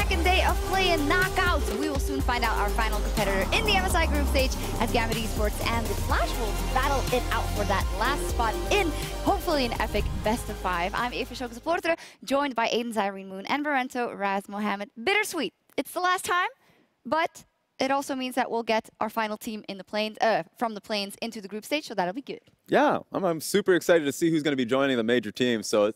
second day of play-in knockouts. We will soon find out our final competitor in the MSI group stage as Gambit eSports and the Flash Wolves battle it out for that last spot in, hopefully, an epic best of 5. I'm EpicSkillshot, joined by Aiden, Zyrene Moon, and Barento Raz Mohammed. Bittersweet. It's the last time, but it also means that we'll get our final team in the planes, from the planes into the group stage, so that'll be good. Yeah, I'm super excited to see who's going to be joining the major team. So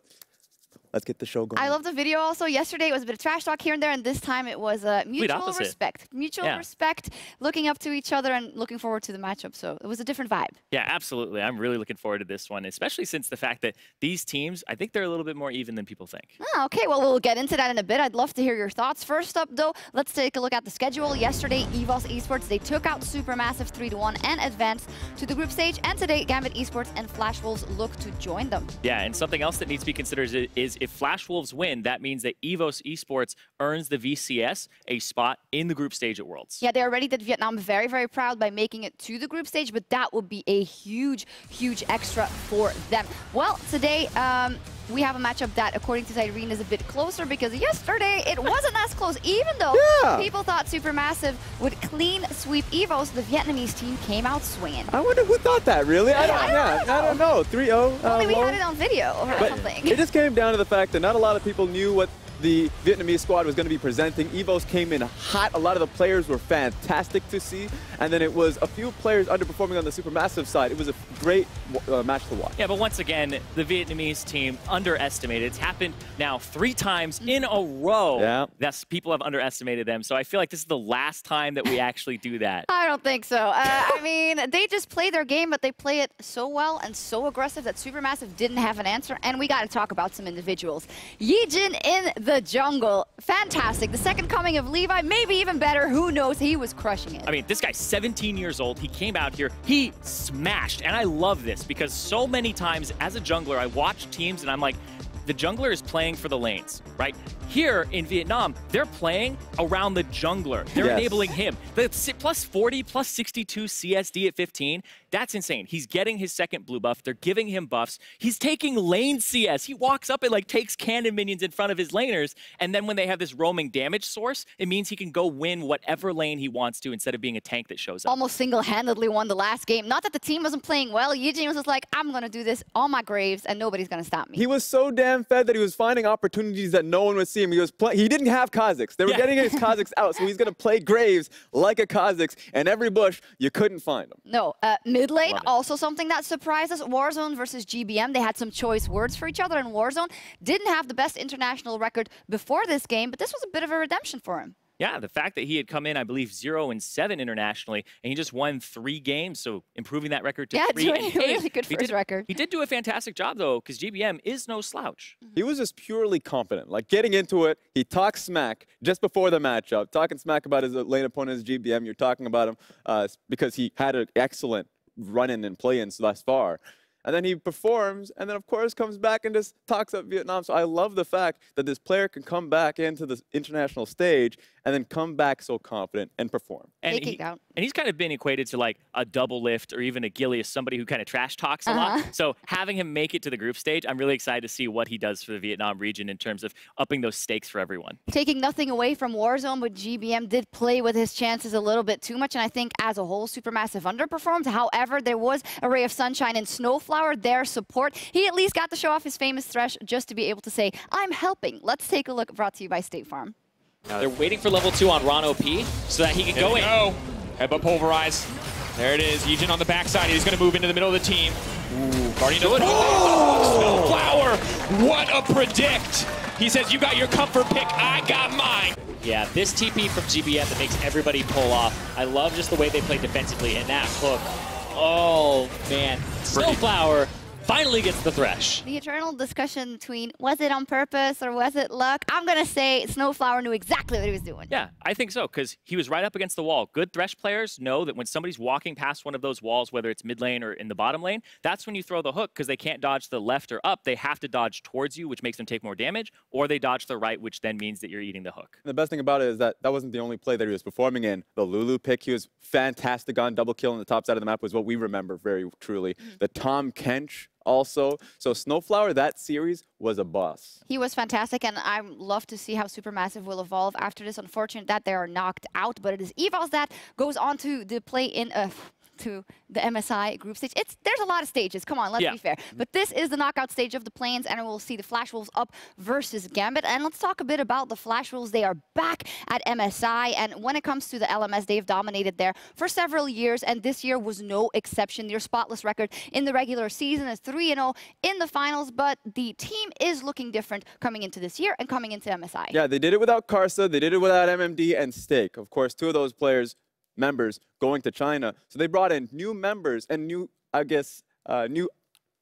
let's get the show going. I love the video also. Yesterday it was a bit of trash talk here and there, and this time it was mutual respect. Mutual respect, looking up to each other and looking forward to the matchup. So it was a different vibe. Yeah, absolutely. I'm really looking forward to this one, especially since the fact that these teams, I think they're a little bit more even than people think. Ah, okay, well, we'll get into that in a bit. I'd love to hear your thoughts. First up, though, let's take a look at the schedule. Yesterday, Evos eSports, they took out Supermassive 3-1 and advanced to the group stage. And today, Gambit eSports and Flash Wolves look to join them. Yeah, and something else that needs to be considered is if Flash Wolves win, that means that Evos eSports earns the VCS a spot in the group stage at Worlds. Yeah, they already did Vietnam very, very proud by making it to the group stage, but that would be a huge, huge extra for them. Well, today we have a matchup that, according to Zyrene, is a bit closer because yesterday it wasn't as close. Even though people thought Supermassive would clean sweep Evos, the Vietnamese team came out swinging. I wonder who thought that, really? I don't know. 3-0. Only we had it on video or something. It just came down to the fact that not a lot of people knew what the Vietnamese squad was going to be presenting. Evos came in hot. A lot of the players were fantastic to see. And then it was a few players underperforming on the Supermassive side. It was a great match to watch. Yeah, but once again, the Vietnamese team underestimated. It's happened now 3 times in a row. Yeah. People have underestimated them. So I feel like this is the last time that we actually do that. I don't think so. I mean, they just play their game, but they play it so well and so aggressive that Supermassive didn't have an answer. And we got to talk about some individuals. Yijin in the jungle. Fantastic. The second coming of Levi, maybe even better. Who knows? He was crushing it. I mean, this guy's 17 years old. He came out here. He smashed. And I love this because so many times as a jungler, I watch teams and I'm like, the jungler is playing for the lanes, right? Here in Vietnam, they're playing around the jungler. They're enabling him. The plus 40, plus 62 CSD at 15, that's insane. He's getting his second blue buff. They're giving him buffs. He's taking lane CS. He walks up and like takes cannon minions in front of his laners. And then when they have this roaming damage source, it means he can go win whatever lane he wants to instead of being a tank that shows up. Almost single-handedly won the last game. Not that the team wasn't playing well. Yijin was just like, I'm going to do this on my graves and nobody's going to stop me. He was so damn fed that he was finding opportunities that no one would see him. He didn't have Kha'Zix. They were getting his Kha'Zix out, so he's going to play Graves like a Kha'Zix, and every bush, you couldn't find him. No. Mid lane, also something that surprised us. Warzone versus GBM. They had some choice words for each other, and Warzone didn't have the best international record before this game, but this was a bit of a redemption for him. Yeah, the fact that he had come in, I believe, 0-7 internationally, and he just won 3 games, so improving that record to 3-8. Yeah, really good first record. He did do a fantastic job, though, because GBM is no slouch. He was just purely confident. Like, getting into it, he talked smack just before the matchup. Talking smack about his lane opponent as GBM, you're talking about him because he had an excellent run-in and play-ins thus far. And then he performs, and then, of course, comes back and just talks up Vietnam. So I love the fact that this player can come back into the international stage and then come back so confident and perform. And he's kind of been equated to, like, a double lift or even a Gilius, somebody who kind of trash talks a lot. So having him make it to the group stage, I'm really excited to see what he does for the Vietnam region in terms of upping those stakes for everyone. Taking nothing away from Warzone, but GBM did play with his chances a little bit too much, and I think as a whole, Supermassive underperformed. However, there was a ray of sunshine and Snowflower, their support. He at least got to show off his famous thresh just to be able to say, I'm helping. Let's take a look, brought to you by State Farm. They're waiting for level 2 on Ron OP so that he can go in. Headbutt pulverize. There it is. Yijin on the backside. He's going to move into the middle of the team. Guardian does Snowflower. What a predict. He says, you got your comfort pick. I got mine. Yeah, this TP from GBM that makes everybody pull off. I love just the way they play defensively and that hook. Oh, man. Snowflower finally gets the thresh. The eternal discussion between was it on purpose or was it luck? I'm going to say Snowflower knew exactly what he was doing. Yeah, I think so, because he was right up against the wall. Good thresh players know that when somebody's walking past one of those walls, whether it's mid lane or in the bottom lane, that's when you throw the hook, because they can't dodge the left or up. They have to dodge towards you, which makes them take more damage, or they dodge the right, which then means that you're eating the hook. And the best thing about it is that that wasn't the only play that he was performing in. The Lulu pick, he was fantastic on. Double kill on the top side of the map was what we remember very truly. The Tom Kench also. So Snowflower, that series was a boss. He was fantastic, and I love to see how Supermassive will evolve after this. Unfortunate that they are knocked out, but it is Evos that goes on to the play in to the MSI group stage. There's a lot of stages. Come on, let's be fair. But this is the knockout stage of the play-ins, and we'll see the Flash Wolves up versus Gambit. And let's talk a bit about the Flash Wolves. They are back at MSI, and when it comes to the LMS, they've dominated there for several years, and this year was no exception. Their spotless record in the regular season is 3-0 in the finals, but the team is looking different coming into this year and coming into MSI. Yeah, they did it without Karsa, they did it without MMD and Stake. Of course, two of those members going to China. So they brought in new members and new, I guess, new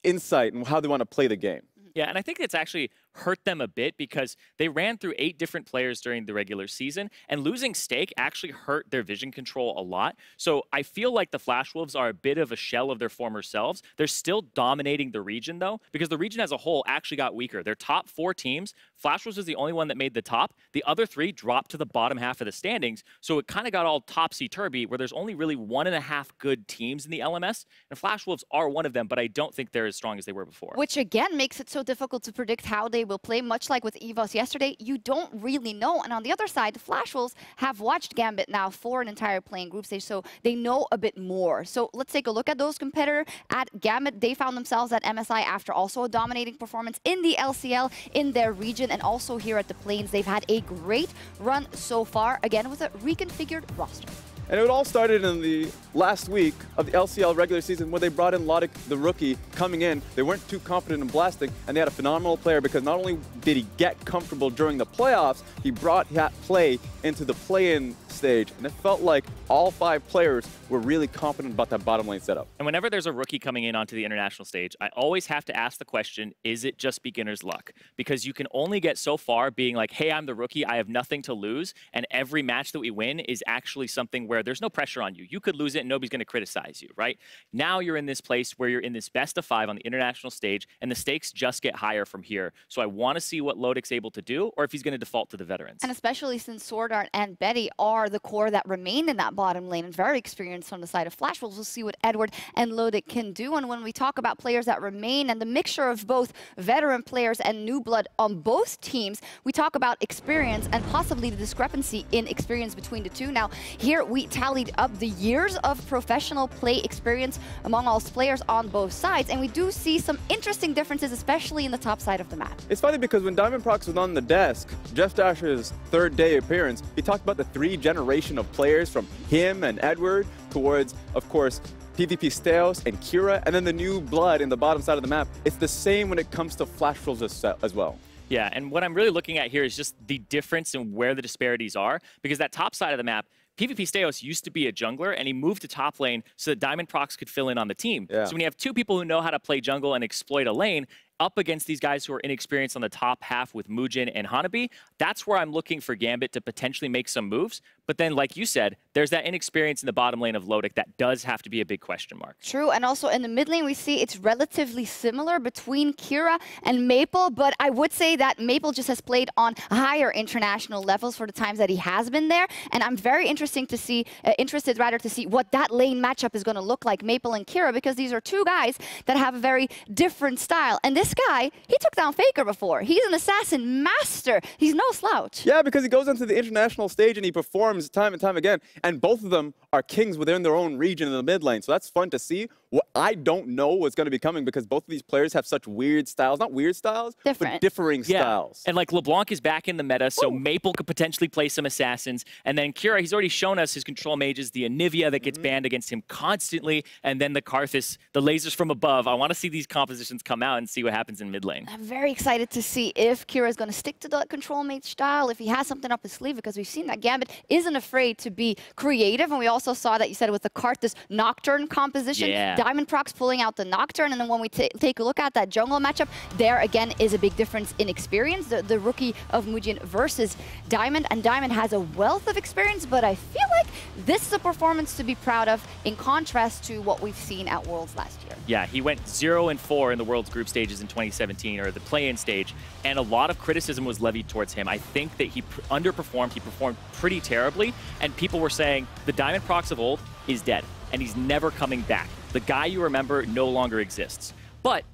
insight in how they want to play the game. Yeah, and I think it's actually hurt them a bit because they ran through 8 different players during the regular season, and losing Stake actually hurt their vision control a lot. So I feel like the Flash Wolves are a bit of a shell of their former selves. They're still dominating the region, though, because the region as a whole actually got weaker. Their top 4 teams, Flash Wolves was the only one that made the top. The other 3 dropped to the bottom half of the standings, so it kind of got all topsy-turvy, where there's only really 1.5 good teams in the LMS, and Flash Wolves are one of them, but I don't think they're as strong as they were before. Which, again, makes it so difficult to predict how they will play. Much like with Evos yesterday, you don't really know. And on the other side, the Flash Wolves have watched Gambit now for an entire playing group stage, so they know a bit more. So let's take a look at those competitors. At Gambit, they found themselves at MSI after also a dominating performance in the LCL in their region, and also here at the Plains. They've had a great run so far, again with a reconfigured roster. And it all started in the last week of the LCL regular season when they brought in Lodik, the rookie, coming in. They weren't too confident in blasting, and they had a phenomenal player because not only did he get comfortable during the playoffs, he brought that play into the play-in stage, and it felt like all 5 players were really confident about that bottom lane setup. And whenever there's a rookie coming in onto the international stage, I always have to ask the question, is it just beginner's luck? Because you can only get so far being like, hey, I'm the rookie, I have nothing to lose, and every match that we win is actually something where there's no pressure on you. You could lose it and nobody's going to criticize you, right? Now you're in this place where you're in this best of 5 on the international stage, and the stakes just get higher from here. So I want to see what Lodic's able to do, or if he's going to default to the veterans. And especially since Sword Art and Betty are the core that remain in that bottom lane and very experienced on the side of Flash Wolves, we'll see what Edward and Lodic can do. And when we talk about players that remain and the mixture of both veteran players and new blood on both teams, we talk about experience and possibly the discrepancy in experience between the two. Now, here we tallied up the years of professional play experience among all players on both sides, and we do see some interesting differences, especially in the top side of the map. It's funny because when Diamond Prox was on the desk, Jeff Dasher's 3rd day appearance, he talked about the 3 generation of players from him and Edward towards, of course, PvP Steos and Kira, and then the new blood in the bottom side of the map. It's the same when it comes to Flash Wolves as well. Yeah, and what I'm really looking at here is just the difference in where the disparities are, because that top side of the map, PvP Steos used to be a jungler, and he moved to top lane so that Diamond Prox could fill in on the team. Yeah. So when you have 2 people who know how to play jungle and exploit a lane, up against these guys who are inexperienced on the top half with Mujin and Hanabi, that's where I'm looking for Gambit to potentially make some moves. But then, like you said, there's that inexperience in the bottom lane of Lodic that does have to be a big question mark. True, and also in the mid lane, we see it's relatively similar between Kira and Maple, but I would say that Maple just has played on higher international levels for the times that he has been there, and I'm very interested to see what that lane matchup is going to look like, Maple and Kira, because these are 2 guys that have a very different style. And this guy, he took down Faker before. He's an assassin master. He's no slouch. Yeah, because he goes into the international stage and he performs time and time again, and both of them are kings within their own region in the mid lane, so that's fun to see. What I don't know what's going to be coming because both of these players have such weird styles, not weird styles, but differing styles. And like LeBlanc is back in the meta, so Maple could potentially play some assassins, and then Kira, he's already shown us his control mages, the Anivia that gets banned against him constantly, and then the Karthus, the lasers from above. I want to see these compositions come out and see what happens in mid lane. I'm very excited to see if Kira is going to stick to the control mage style, if he has something up his sleeve, because we've seen that Gambit isn't afraid to be creative, and we also saw that you said with the Karthus Nocturne composition, Diamond Prox pulling out the Nocturne, and then when we take a look at that jungle matchup, there again is a big difference in experience. The rookie of Mujin versus Diamond, and Diamond has a wealth of experience, but I feel like this is a performance to be proud of in contrast to what we've seen at Worlds last year. Yeah, he went 0-4 in the World's group stages in 2017, or the play-in stage, and a lot of criticism was levied towards him. I think that he underperformed. He performed pretty terribly, and people were saying the Diamond Prox of old is dead, and he's never coming back. The guy you remember no longer exists. But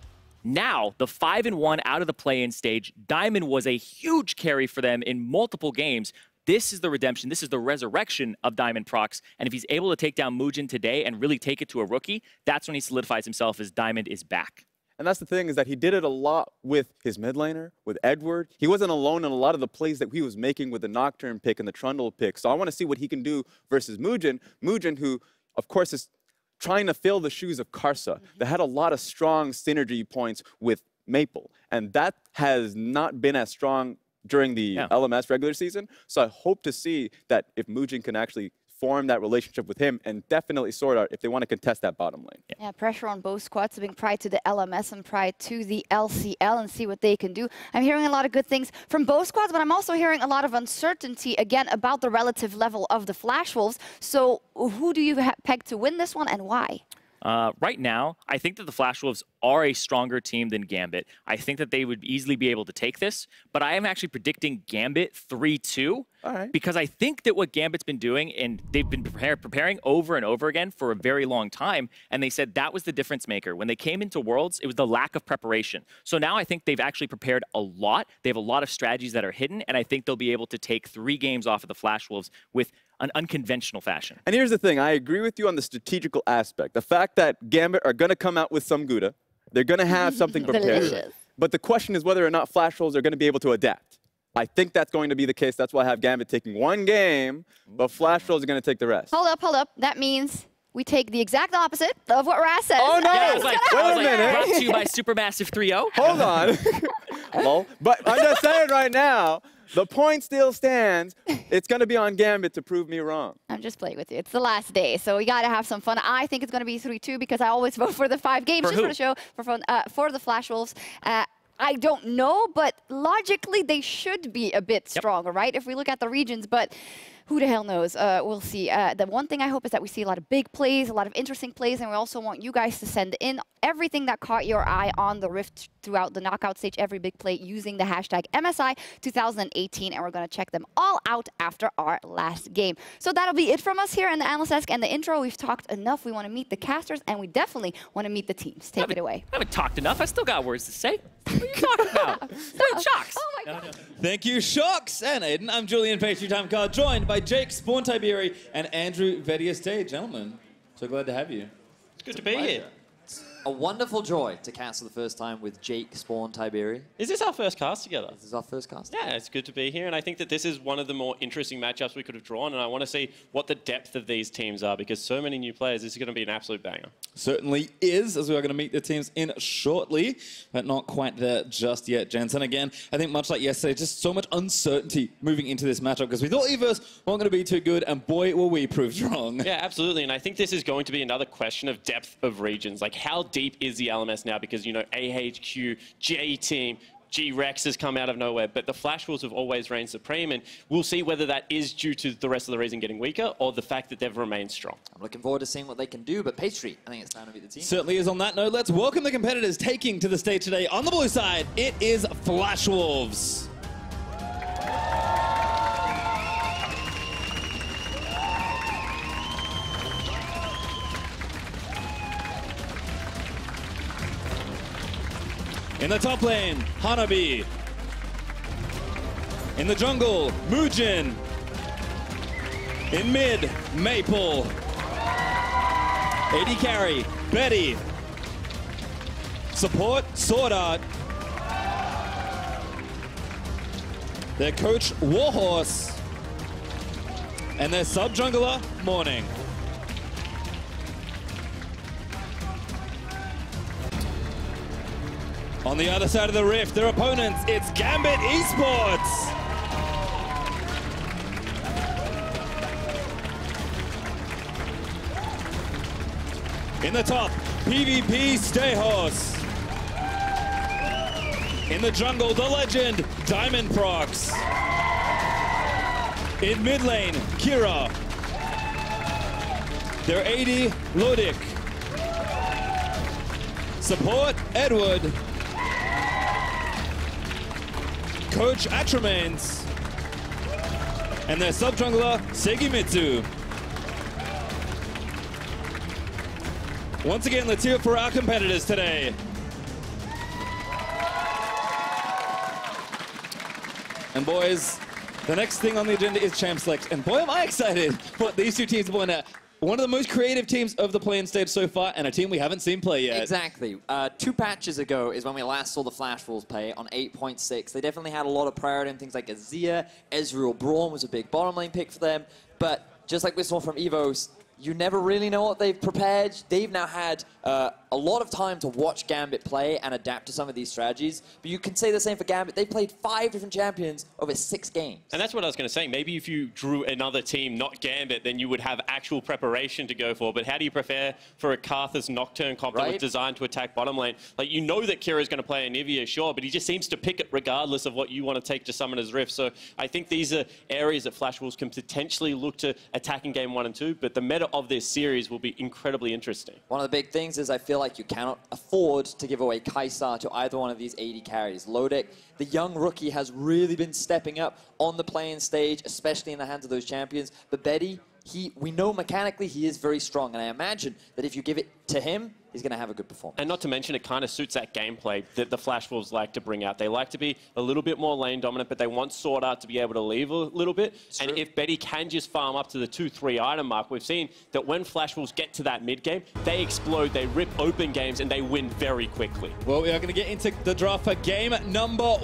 Now, the 5-1 out of the play-in stage, Diamond was a huge carry for them in multiple games. This is the redemption. This is the resurrection of Diamond Prox. And if he's able to take down Mugen today and really take it to a rookie, that's when he solidifies himself as Diamond is back. And that's the thing, is that he did it a lot with his mid laner, with Edward. He wasn't alone in a lot of the plays that he was making with the Nocturne pick and the Trundle pick. So I want to see what he can do versus Mugen. Mugen, who, of course, is trying to fill the shoes of Karsa. That had a lot of strong synergy points with Maple. And that has not been as strong during the LMS regular season. So I hope to see that if Mugen can actually form that relationship with him and definitely sort out if they want to contest that bottom lane. Yeah, pressure on both squads to bring pride to the LMS and pride to the LCL and see what they can do. I'm hearing a lot of good things from both squads, but I'm also hearing a lot of uncertainty, again, about the relative level of the Flash Wolves. So who do you peg to win this one and why? Right now, I think that the Flash Wolves are a stronger team than Gambit. I think that they would easily be able to take this, but I am actually predicting Gambit 3-2 because I think that what Gambit's been doing, and they've been preparing over and over again for a very long time, and they said that was the difference maker. When they came into Worlds, it was the lack of preparation. So now I think they've actually prepared a lot. They have a lot of strategies that are hidden, and I think they'll be able to take 3 games off of the Flash Wolves with an unconventional fashion. And here's the thing, I agree with you on the strategical aspect. The fact that Gambit are going to come out with some Gouda, they're going to have something prepared. Delicious. But the question is whether or not Flash Wolves are going to be able to adapt. I think that's going to be the case. That's why I have Gambit taking 1 game, but Flash Wolves are going to take the rest. Hold up. That means we take the exact opposite of what Raz says. Oh, no! Yeah, wait a minute. Brought to you by Supermassive 3-0. Hold on. Well, but I'm just saying right now, the point still stands. It's going to be on Gambit to prove me wrong. I'm just playing with you. It's the last day, so we got to have some fun. I think it's going to be 3-2 because I always vote for the 5 games For just who? for the show, for fun, for the Flash Wolves. I don't know, but logically they should be a bit stronger, right? If we look at the regions, but who the hell knows? We'll see. The one thing I hope is that we see a lot of big plays, a lot of interesting plays, and we also want you guys to send in everything that caught your eye on the Rift throughout the knockout stage, every big play, using the hashtag MSI 2018, and we're going to check them all out after our last game. So that'll be it from us here in the Analyst Desk and the intro. We've talked enough. We want to meet the casters, and we definitely want to meet the teams. Take it away. I haven't talked enough. I still got words to say. What are you talking about? Shocks. Oh my God. Thank you, Shocks and Aiden. I'm Julian Pastry Time Card, joined by Jake Spawn Tiberi and Andrew Vedius Day. Gentlemen, so glad to have you. It's good to be here. A wonderful joy to cast for the first time with Jake Spawn Tiberi. Is this our first cast together? This is our first cast. Yeah, it's good to be here, and I think that this is one of the more interesting matchups we could have drawn, and I want to see what the depth of these teams are, because so many new players, this is going to be an absolute banger. Certainly is, as we are going to meet the teams in shortly, but not quite there just yet, gents. And again, I think much like yesterday, just so much uncertainty moving into this matchup, because we thought Evos weren't going to be too good, and boy, were we proved wrong. Yeah, absolutely, and I think this is going to be another question of depth of regions. Like, how deep is the LMS now? Because, you know, AHQ, J-Team, G-Rex has come out of nowhere, but the Flash Wolves have always reigned supreme, and we'll see whether that is due to the rest of the region getting weaker or the fact that they've remained strong. I'm looking forward to seeing what they can do, but Pastry, I think it's time to meet the team. Certainly is. On that note, let's welcome the competitors taking to the stage today. On the blue side, it is Flash Wolves. In the top lane, Hanabi. In the jungle, Mugen. In mid, Maple. AD carry, Betty. Support, Sword Art. Their coach, Warhorse. And their sub-jungler, Morning. On the other side of the rift, their opponents, it's Gambit eSports. In the top, PvP Stayhorse. In the jungle, the legend, Diamond Prox. In mid lane, Kira. Their AD, Ludic. Support, Edward. Coach Atramains, and their sub-jungler, Segimitsu. Once again, let's hear it for our competitors today. And boys, the next thing on the agenda is Champ Select. And boy, am I excited what these two teams are playing at. One of the most creative teams of the play-in stage so far, and a team we haven't seen play yet. Exactly. 2 patches ago is when we last saw the Flash Wolves play on 8.6. They definitely had a lot of priority on things like Azir. Ezreal Braum was a big bottom lane pick for them. But just like we saw from Evos, you never really know what they've prepared. They've now had a lot of time to watch Gambit play and adapt to some of these strategies. But you can say the same for Gambit. They played 5 different champions over 6 games. And that's what I was going to say. Maybe if you drew another team, not Gambit, then you would have actual preparation to go for. But how do you prepare for a Karthus Nocturne comp that was designed to attack bottom lane? Like, you know that Kira's going to play Anivia, sure, but he just seems to pick it regardless of what you want to take to Summoner's Rift. So I think these are areas that Flash Wolves can potentially look to attack in game 1 and 2. But the meta of this series will be incredibly interesting. One of the big things is I feel like you cannot afford to give away Kaisar to either one of these AD carries. Lodek, the young rookie, has really been stepping up on the playing stage, especially in the hands of those champions. But Betty, we know mechanically he is very strong, and I imagine that if you give it to him, he's going to have a good performance. And not to mention, it kind of suits that gameplay that the Flash Wolves like to bring out. They like to be a little bit more lane dominant, but they want Sword Art to be able to leave a little bit. And if Betty can just farm up to the 2-3 item mark, we've seen that when Flash Wolves get to that mid game, they explode, they rip open games, and they win very quickly. Well, we are going to get into the draft for game number